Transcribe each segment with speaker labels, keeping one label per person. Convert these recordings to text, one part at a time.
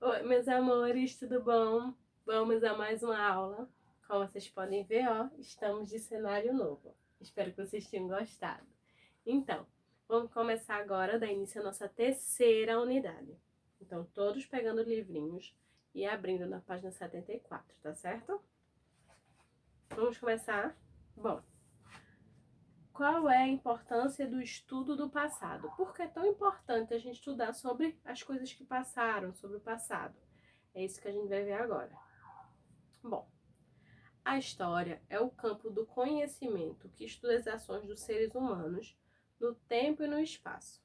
Speaker 1: Oi, meus amores, tudo bom? Vamos a mais uma aula. Como vocês podem ver, ó, estamos de cenário novo. Espero que vocês tenham gostado. Então, vamos começar agora a dar início à nossa terceira unidade. Então, todos pegando livrinhos e abrindo na página 74, tá certo? Vamos começar? Bom, qual é a importância do estudo do passado? Por que é tão importante a gente estudar sobre as coisas que passaram, sobre o passado? É isso que a gente vai ver agora. Bom, a história é o campo do conhecimento que estuda as ações dos seres humanos no tempo e no espaço.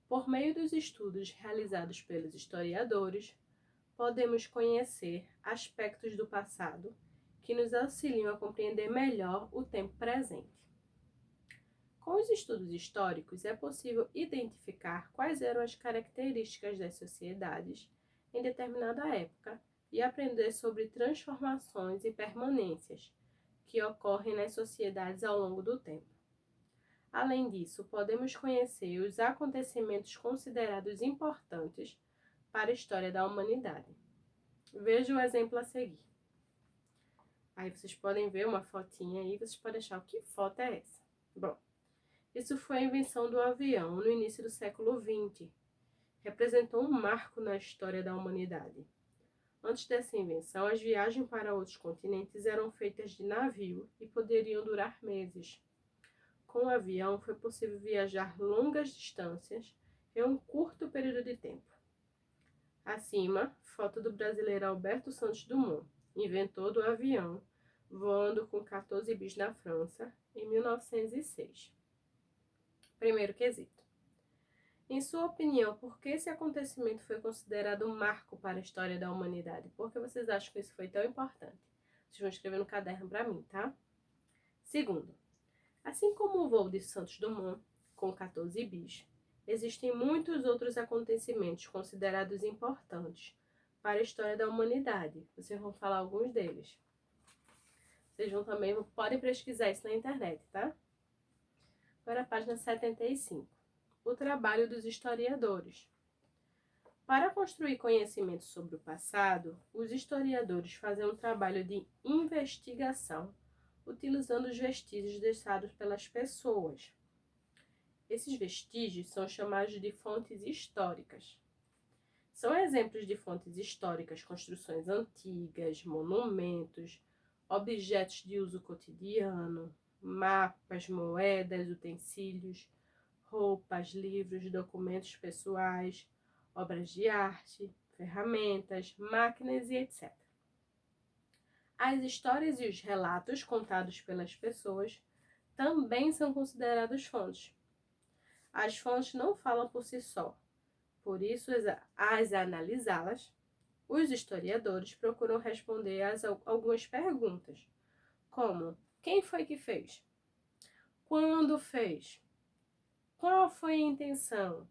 Speaker 1: Por meio dos estudos realizados pelos historiadores, podemos conhecer aspectos do passado que nos auxiliam a compreender melhor o tempo presente. Com os estudos históricos, é possível identificar quais eram as características das sociedades em determinada época e aprender sobre transformações e permanências que ocorrem nas sociedades ao longo do tempo. Além disso, podemos conhecer os acontecimentos considerados importantes para a história da humanidade. Veja o exemplo a seguir. Aí vocês podem ver uma fotinha aí, vocês podem achar que foto é essa. Bom, isso foi a invenção do avião no início do século XX. Representou um marco na história da humanidade. Antes dessa invenção, as viagens para outros continentes eram feitas de navio e poderiam durar meses. Com o avião, foi possível viajar longas distâncias em um curto período de tempo. Acima, foto do brasileiro Alberto Santos Dumont, inventor do avião, voando com 14 bis na França, em 1906. Primeiro quesito. Em sua opinião, por que esse acontecimento foi considerado um marco para a história da humanidade? Por que vocês acham que isso foi tão importante? Vocês vão escrever no caderno para mim, tá? Segundo, assim como o voo de Santos Dumont, com 14 bis, existem muitos outros acontecimentos considerados importantes para a história da humanidade. Vocês vão falar alguns deles. Vocês vão também, podem pesquisar isso na internet, tá? Agora a página 75. O trabalho dos historiadores. Para construir conhecimento sobre o passado, os historiadores fazem um trabalho de investigação, utilizando os vestígios deixados pelas pessoas. Esses vestígios são chamados de fontes históricas. São exemplos de fontes históricas, construções antigas, monumentos, objetos de uso cotidiano, mapas, moedas, utensílios, roupas, livros, documentos pessoais, obras de arte, ferramentas, máquinas e etc. As histórias e os relatos contados pelas pessoas também são considerados fontes. As fontes não falam por si só, por isso, as analisá-las, os historiadores procuram responder a algumas perguntas, como: quem foi que fez? Quando fez? Qual foi a intenção?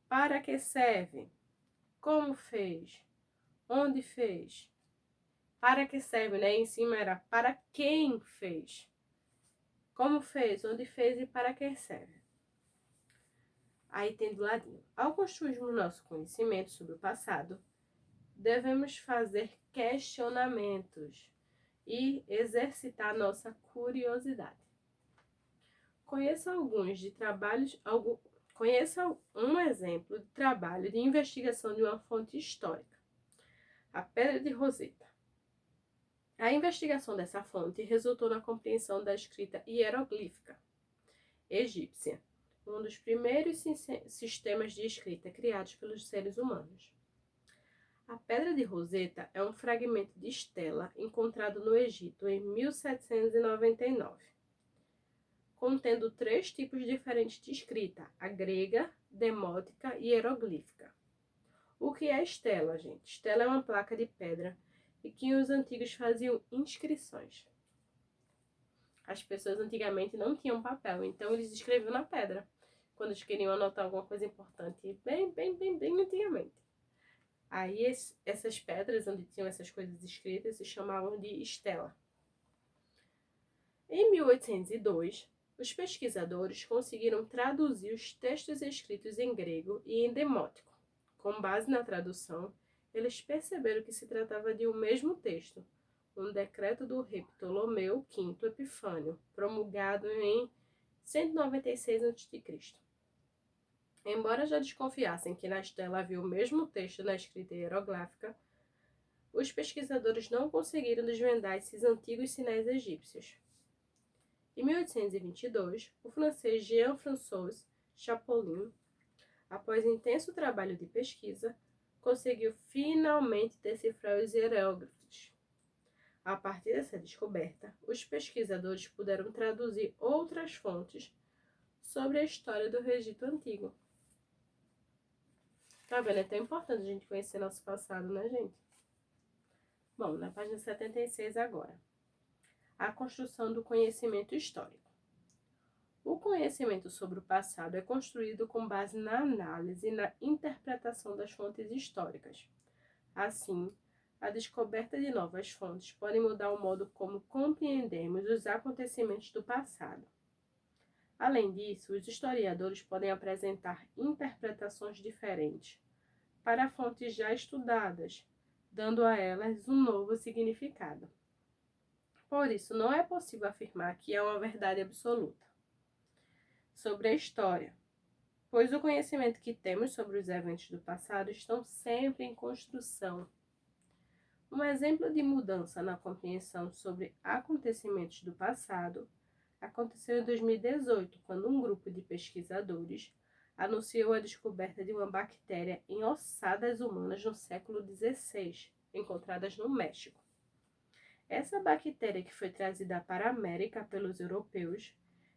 Speaker 1: Para que serve? Como fez? Onde fez? Para que serve, né? Em cima era para quem fez. Como fez? Onde fez e para que serve? Aí tem do ladinho. Ao construirmos nosso conhecimento sobre o passado, devemos fazer questionamentos e exercitar nossa curiosidade. Conheça um exemplo de trabalho de investigação de uma fonte histórica. A Pedra de Roseta. A investigação dessa fonte resultou na compreensão da escrita hieroglífica egípcia, um dos primeiros sistemas de escrita criados pelos seres humanos. A Pedra de Roseta é um fragmento de estela encontrado no Egito em 1799, contendo 3 tipos diferentes de escrita: a grega, demótica e hieroglífica. O que é estela, gente? Estela é uma placa de pedra e que os antigos faziam inscrições. As pessoas antigamente não tinham papel, então eles escreviam na pedra, quando eles queriam anotar alguma coisa importante, bem antigamente. Aí essas pedras onde tinham essas coisas escritas se chamavam de estela. Em 1802, os pesquisadores conseguiram traduzir os textos escritos em grego e em demótico. Com base na tradução, eles perceberam que se tratava de um mesmo texto, um decreto do rei Ptolomeu V Epifânio, promulgado em 196 a.C. Embora já desconfiassem que na estela havia o mesmo texto na escrita hierográfica, os pesquisadores não conseguiram desvendar esses antigos sinais egípcios. Em 1822, o francês Jean-François Chapolin, após intenso trabalho de pesquisa, conseguiu finalmente decifrar os hieróglifos. A partir dessa descoberta, os pesquisadores puderam traduzir outras fontes sobre a história do Egito Antigo. Tá vendo? É tão importante a gente conhecer nosso passado, né, gente? Bom, na página 76 agora. A construção do conhecimento histórico. O conhecimento sobre o passado é construído com base na análise e na interpretação das fontes históricas. Assim, a descoberta de novas fontes pode mudar o modo como compreendemos os acontecimentos do passado. Além disso, os historiadores podem apresentar interpretações diferentes para fontes já estudadas, dando a elas um novo significado. Por isso, não é possível afirmar que é uma verdade absoluta sobre a história, pois o conhecimento que temos sobre os eventos do passado estão sempre em construção. Um exemplo de mudança na compreensão sobre acontecimentos do passado aconteceu em 2018, quando um grupo de pesquisadores anunciou a descoberta de uma bactéria em ossadas humanas no século XVI, encontradas no México. Essa bactéria, que foi trazida para a América pelos europeus,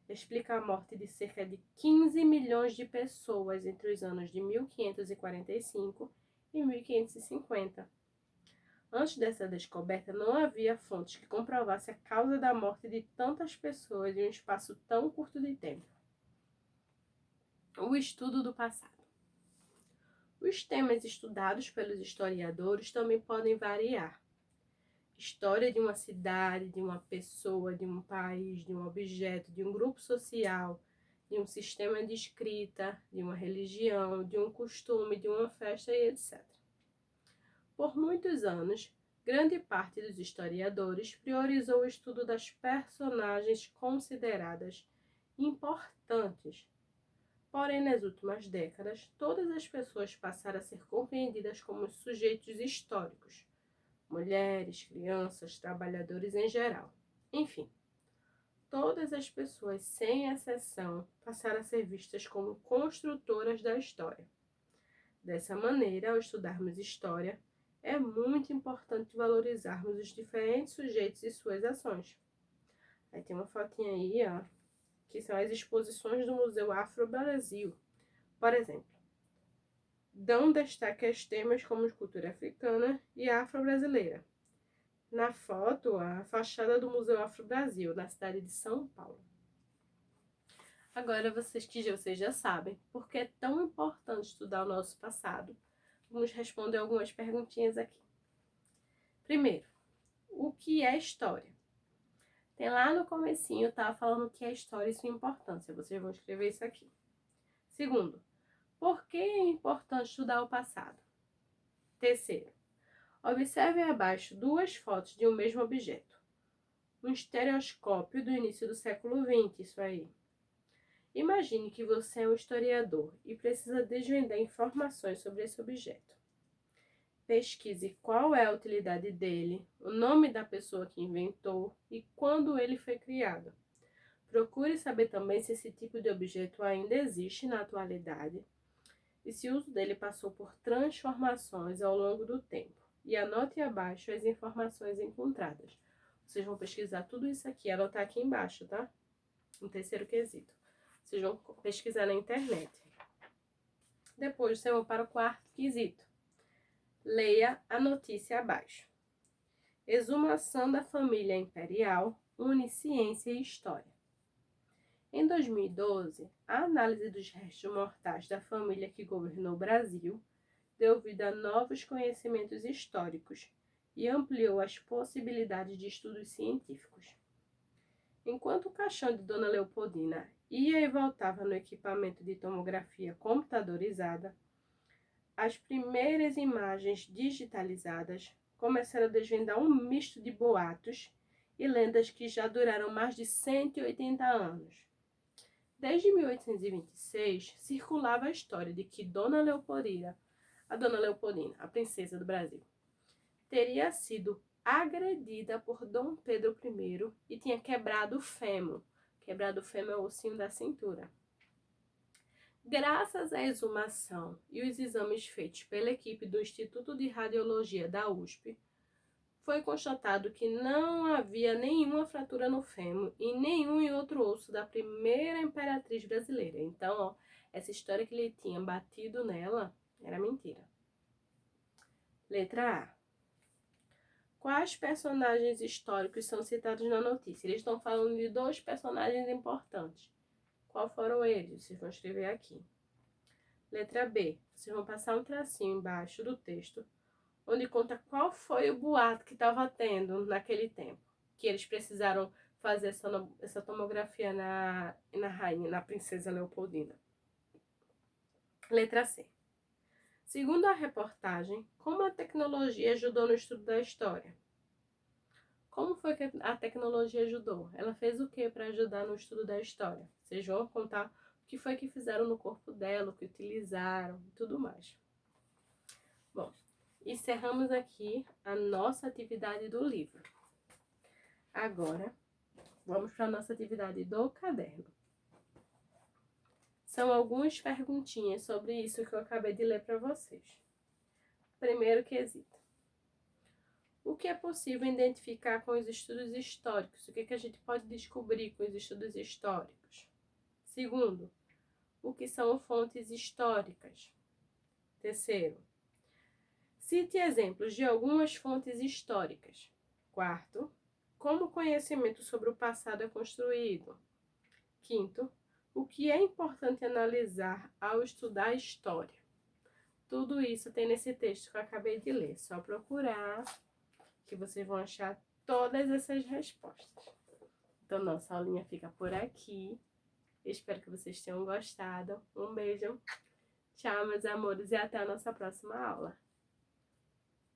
Speaker 1: explica a morte de cerca de 15 milhões de pessoas entre os anos de 1545 e 1550. Antes dessa descoberta, não havia fontes que comprovassem a causa da morte de tantas pessoas em um espaço tão curto de tempo. O estudo do passado. Os temas estudados pelos historiadores também podem variar. História de uma cidade, de uma pessoa, de um país, de um objeto, de um grupo social, de um sistema de escrita, de uma religião, de um costume, de uma festa e etc. Por muitos anos, grande parte dos historiadores priorizou o estudo das personagens consideradas importantes. Porém, nas últimas décadas, todas as pessoas passaram a ser compreendidas como sujeitos históricos. Mulheres, crianças, trabalhadores em geral. Enfim, todas as pessoas, sem exceção, passaram a ser vistas como construtoras da história. Dessa maneira, ao estudarmos história, é muito importante valorizarmos os diferentes sujeitos e suas ações. Aí tem uma fotinha aí, ó, que são as exposições do Museu Afro-Brasil. Por exemplo, dão destaque aos temas como cultura africana e afro-brasileira. Na foto, a fachada do Museu Afro-Brasil, na cidade de São Paulo. Agora, vocês já sabem por que é tão importante estudar o nosso passado. Vamos responder algumas perguntinhas aqui. Primeiro, o que é história? Tem lá no comecinho, tá falando o que é história e sua importância. Vocês vão escrever isso aqui. Segundo, por que é importante estudar o passado? Terceiro, observe abaixo duas fotos de um mesmo objeto. Um estereoscópio do início do século XX, isso aí. Imagine que você é um historiador e precisa desvendar informações sobre esse objeto. Pesquise qual é a utilidade dele, o nome da pessoa que inventou e quando ele foi criado. Procure saber também se esse tipo de objeto ainda existe na atualidade e se o uso dele passou por transformações ao longo do tempo. E anote abaixo as informações encontradas. Vocês vão pesquisar tudo isso aqui, anotar aqui embaixo, tá? No terceiro quesito. Vocês vão pesquisar na internet. Depois, vocês vão para o quarto quesito. Leia a notícia abaixo. Exumação da família imperial une ciência e história. Em 2012, a análise dos restos mortais da família que governou o Brasil deu vida a novos conhecimentos históricos e ampliou as possibilidades de estudos científicos. Enquanto o caixão de Dona Leopoldina ia e voltava no equipamento de tomografia computadorizada, as primeiras imagens digitalizadas começaram a desvendar um misto de boatos e lendas que já duraram mais de 180 anos. Desde 1826, circulava a história de que Dona Leopoldina, a princesa do Brasil, teria sido agredida por Dom Pedro I e tinha quebrado o fêmur. Quebrado o fêmur é o ossinho da cintura. Graças à exumação e os exames feitos pela equipe do Instituto de Radiologia da USP, foi constatado que não havia nenhuma fratura no fêmur e nenhum em outro osso da primeira imperatriz brasileira. Então, ó, essa história que ele tinha batido nela era mentira. Letra A. Quais personagens históricos são citados na notícia? Eles estão falando de 2 personagens importantes. Qual foram eles? Vocês vão escrever aqui. Letra B. Vocês vão passar um tracinho embaixo do texto, onde conta qual foi o boato que estava tendo naquele tempo, que eles precisaram fazer essa tomografia na rainha, na princesa Leopoldina. Letra C. Segundo a reportagem, como a tecnologia ajudou no estudo da história? Como foi que a tecnologia ajudou? Ela fez o que para ajudar no estudo da história? Vocês vão contar o que foi que fizeram no corpo dela, o que utilizaram e tudo mais. Bom, encerramos aqui a nossa atividade do livro. Agora, vamos para a nossa atividade do caderno. São algumas perguntinhas sobre isso que eu acabei de ler para vocês. Primeiro quesito. O que é possível identificar com os estudos históricos? O que a gente pode descobrir com os estudos históricos? Segundo, o que são fontes históricas? Terceiro, cite exemplos de algumas fontes históricas. Quarto, como o conhecimento sobre o passado é construído? Quinto, o que é importante analisar ao estudar a história? Tudo isso tem nesse texto que eu acabei de ler. Só procurar que vocês vão achar todas essas respostas. Então, nossa aulinha fica por aqui. Espero que vocês tenham gostado. Um beijo. Tchau, meus amores, e até a nossa próxima aula.